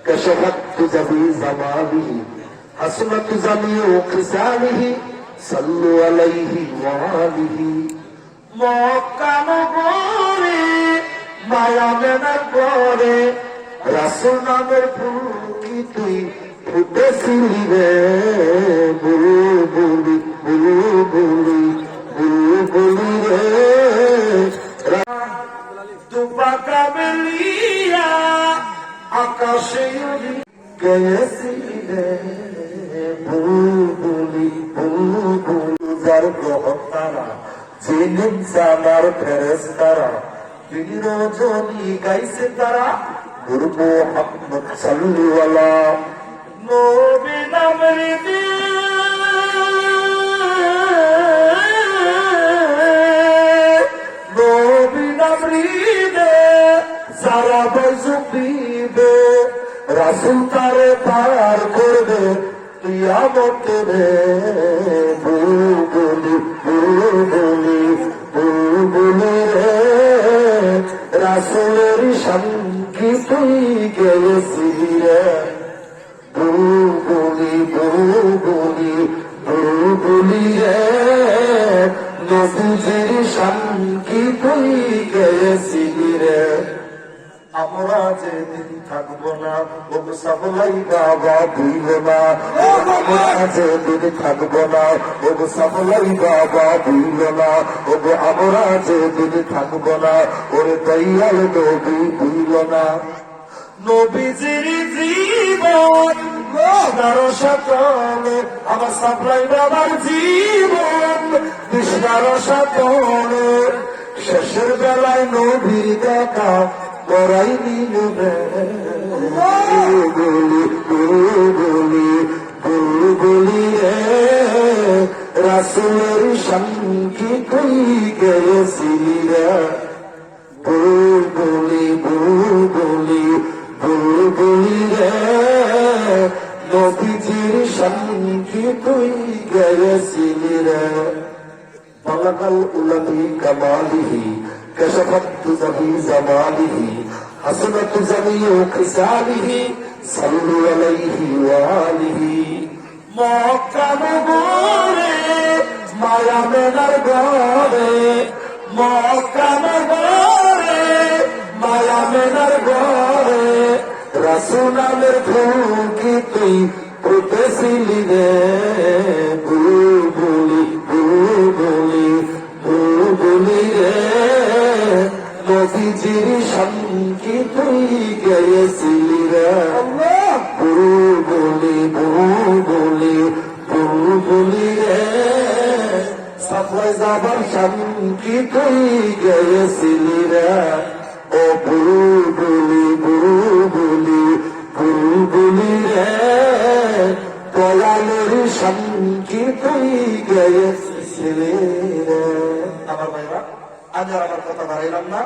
كشفت تجبي زمانه حسنت جميع خصاله صلوا عليه وآله মক্কা নগরে মায়া মেনা করে রাসূল নামের ফুল কি তুই ফুটেছিলি রে বুলবুলি বুলবুলি বুলবুলি রে দুপাকা মেলিয়া আকাশে উড়ি গেছিলি রে বুলবুলি বুলবুলি যার গ্রহ তারা জিনিস আমার ফেরেশতারা বিরোজনী গাইছে তারা নূর মুহাম্মদ সাল্লাল্লাহু আলাইহি নবী নামের নবী নামের সারা বজুবিবে রাসূল তারে পার করবে কিয়ামত রে বুলবুলি বুলবুলি বুলবুলি রে রাসূলের সঙ্গে তুই গেছিলি রে বুলবুলি বুলবুলি বুলবুলি রে নবীজির সঙ্গে তুই গেছিলি রে আমরা যেদিন থাকবো না ও সাবলাই বাবা ভুইল না আমরা যেদিন থাকবো না ও সাবলাই বাবা ভুইল না ও আমরা যেদিন থাকবো না ওরে দয়াল নবী ভুইল না নবীজির জীবন সাতলে আমার সাবলাই বাবার জীবন কৃষ্ণার সাতলে শেষের বেলায় নবীর দেখা করাই নিল বুলবুলি বুলবুলি বুলবুলি রে রাসূলের সঙ্গে তুই গেছিলি রে বুলবুলি বুলবুলি বুলবুলি রে নবীজির সঙ্গে তুই গেছিলি রে বলকাল উলামি কামালিহি كشفت تجبي زمانه حسنت جميع خصاله صلوا عليه وآله মক্কা নগরে মায়া মেনার ঘরে মক্কা নগরে মায়া মেনার ঘরে রাসূল নামের ফুল কি তুই ফুটেছিলি রে বুলবুলি বুলবুলি বুলবুলি রে নবীজির সঙ্গে তুই গেছিলি রে বুলবুলি বুলবুলি বুলবুলি রে সাফাই যাবার সঙ্গে তুই গেছিলি রে ও বুলবুলি বুলবুলি বুলবুলি রে দয়ালের সঙ্গে তুই গেছিলি রে আমার ভাইরা আজ আর আমার কথা বাড়াইলাম না।